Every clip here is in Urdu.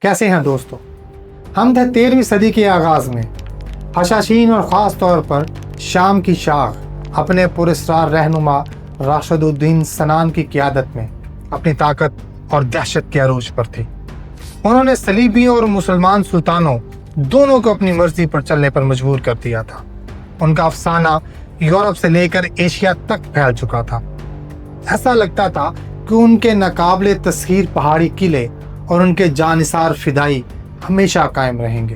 کیسے ہیں دوستو؟ ہم تھے 13ویں صدی کے آغاز میں. حشاشین اور خاص طور پر شام کی شاخ اپنے پراسرار رہنما راشد الدین سنان کی قیادت میں اپنی طاقت اور دہشت کے عروج پر تھی. انہوں نے صلیبیوں اور مسلمان سلطانوں دونوں کو اپنی مرضی پر چلنے پر مجبور کر دیا تھا. ان کا افسانہ یورپ سے لے کر ایشیا تک پھیل چکا تھا. ایسا لگتا تھا کہ ان کے ناقابل تسخیر پہاڑی قلعے اور ان کے جانثار فدائی ہمیشہ قائم رہیں گے.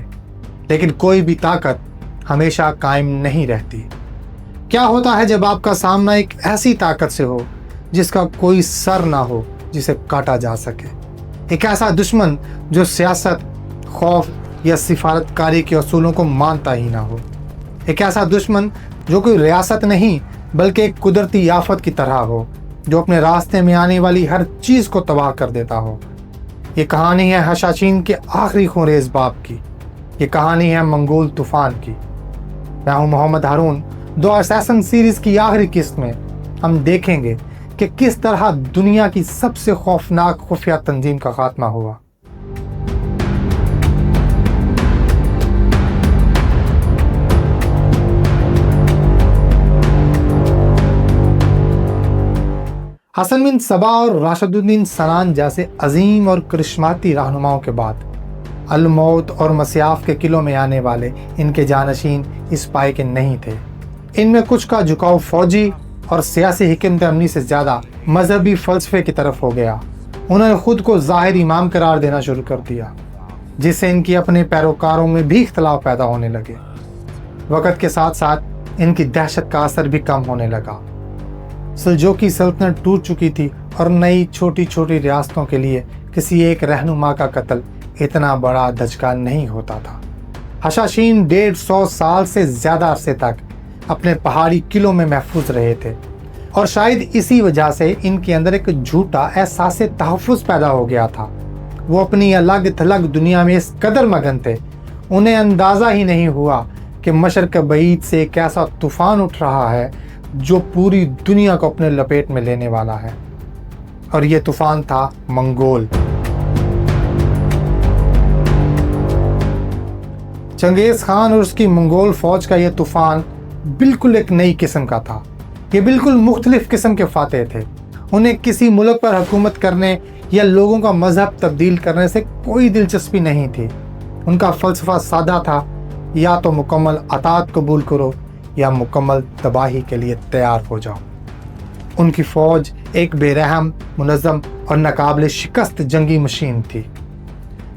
لیکن کوئی بھی طاقت ہمیشہ قائم نہیں رہتی. کیا ہوتا ہے جب آپ کا سامنا ایک ایسی طاقت سے ہو جس کا کوئی سر نہ ہو جسے کاٹا جا سکے؟ ایک ایسا دشمن جو سیاست، خوف یا سفارت کاری کے اصولوں کو مانتا ہی نہ ہو. ایک ایسا دشمن جو کوئی ریاست نہیں بلکہ ایک قدرتی آفت کی طرح ہو جو اپنے راستے میں آنے والی ہر چیز کو تباہ کر دیتا ہو. یہ کہانی ہے حشاشین کے آخری خونریز باب کی. یہ کہانی ہے منگول طوفان کی. میں ہوں محمد ہارون. دو اساسن سیریز کی آخری قسط میں ہم دیکھیں گے کہ کس طرح دنیا کی سب سے خوفناک خفیہ تنظیم کا خاتمہ ہوا. حسن بن صبا اور راشد الدین سنان جیسے عظیم اور کرشماتی رہنماؤں کے بعد الموت اور مسیاف کے قلعوں میں آنے والے ان کے جانشین اس پائے کے نہیں تھے. ان میں کچھ کا جھکاؤ فوجی اور سیاسی حکمت عملی سے زیادہ مذہبی فلسفے کی طرف ہو گیا. انہوں نے خود کو ظاہر امام قرار دینا شروع کر دیا جس سے ان کی اپنے پیروکاروں میں بھی اختلاف پیدا ہونے لگے. وقت کے ساتھ ساتھ ان کی دہشت کا اثر بھی کم ہونے لگا. سلجوقی سلطنت ٹوٹ چکی تھی اور نئی چھوٹی چھوٹی ریاستوں کے لیے کسی ایک رہنما کا قتل اتنا بڑا دھچکا نہیں ہوتا تھا. حشاشین 150 سال سے زیادہ عرصے تک اپنے پہاڑی قلعوں میں محفوظ رہے تھے اور شاید اسی وجہ سے ان کے اندر ایک جھوٹا احساس تحفظ پیدا ہو گیا تھا. وہ اپنی الگ تھلگ دنیا میں اس قدر مگن تھے انہیں اندازہ ہی نہیں ہوا کہ مشرق بعید سے ایک ایسا طوفان اٹھ رہا ہے جو پوری دنیا کو اپنے لپیٹ میں لینے والا ہے. اور یہ طوفان تھا منگول. چنگیز خان اور اس کی منگول فوج کا یہ طوفان بالکل ایک نئی قسم کا تھا. یہ بالکل مختلف قسم کے فاتح تھے. انہیں کسی ملک پر حکومت کرنے یا لوگوں کا مذہب تبدیل کرنے سے کوئی دلچسپی نہیں تھی. ان کا فلسفہ سادہ تھا: یا تو مکمل اطاعت قبول کرو یا مکمل تباہی کے لیے تیار ہو جاؤ. ان کی فوج ایک بے رحم، منظم اور ناقابل شکست جنگی مشین تھی.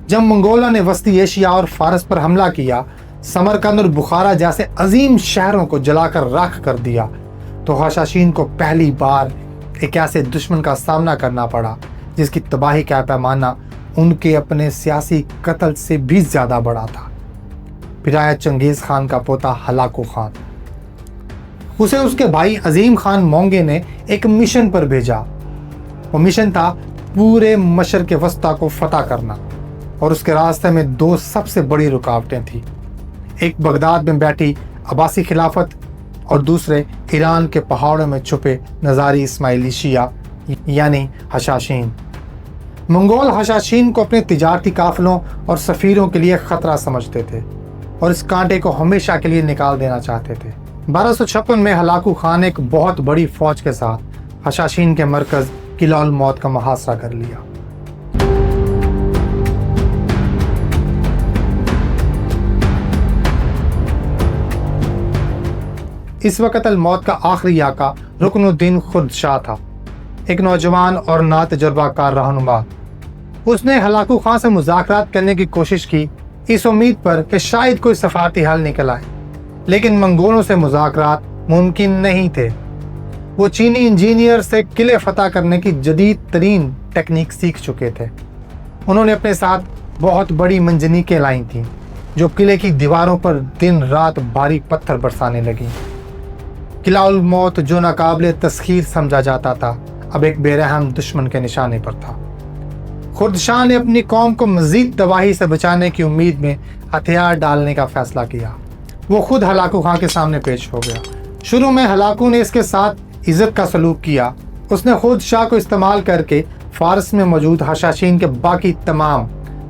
جب منگولوں نے وسطی ایشیا اور فارس پر حملہ کیا، سمرقند اور بخارا جیسے عظیم شہروں کو جلا کر راکھ کر دیا، تو حشاشین کو پہلی بار ایک ایسے دشمن کا سامنا کرنا پڑا جس کی تباہی کا پیمانہ ان کے اپنے سیاسی قتل سے بھی زیادہ بڑا تھا. پھر آیا چنگیز خان کا پوتا ہلاکو خان. اسے اس کے بھائی عظیم خان مونگے نے ایک مشن پر بھیجا. وہ مشن تھا پورے مشرق وسطیٰ کو فتح کرنا، اور اس کے راستے میں دو سب سے بڑی رکاوٹیں تھیں. ایک بغداد میں بیٹھی عباسی خلافت اور دوسرے ایران کے پہاڑوں میں چھپے نظاری اسماعیلی شیعہ یعنی حشاشین. منگول حشاشین کو اپنے تجارتی قافلوں اور سفیروں کے لیے خطرہ سمجھتے تھے اور اس کانٹے کو ہمیشہ کے لیے نکال دینا چاہتے تھے. 1256 میں ہلاکو خان نے ایک بہت بڑی فوج کے ساتھ حشاشین کے مرکز قلعہ الموت کا محاصرہ کر لیا. اس وقت الموت کا آخری آقا رکن الدین خرد شاہ تھا، ایک نوجوان اور ناتجربہ کار رہنما. اس نے ہلاکو خان سے مذاکرات کرنے کی کوشش کی اس امید پر کہ شاید کوئی سفارتی حل نکل آئے، لیکن منگولوں سے مذاکرات ممکن نہیں تھے. وہ چینی انجینئر سے قلعے فتح کرنے کی جدید ترین ٹیکنیک سیکھ چکے تھے. انہوں نے اپنے ساتھ بہت بڑی منجنیقیں لائی تھیں جو قلعے کی دیواروں پر دن رات بھاری پتھر برسانے لگیں. قلعہ الموت جو ناقابل تسخیر سمجھا جاتا تھا اب ایک بے رحم دشمن کے نشانے پر تھا. خرد شاہ نے اپنی قوم کو مزید تباہی سے بچانے کی امید میں ہتھیار ڈالنے کا فیصلہ کیا. وہ خود ہلاکو خان کے سامنے پیش ہو گیا. شروع میں ہلاکو نے اس کے ساتھ عزت کا سلوک کیا. اس نے خود شاہ کو استعمال کر کے فارس میں موجود حشاشین کے باقی تمام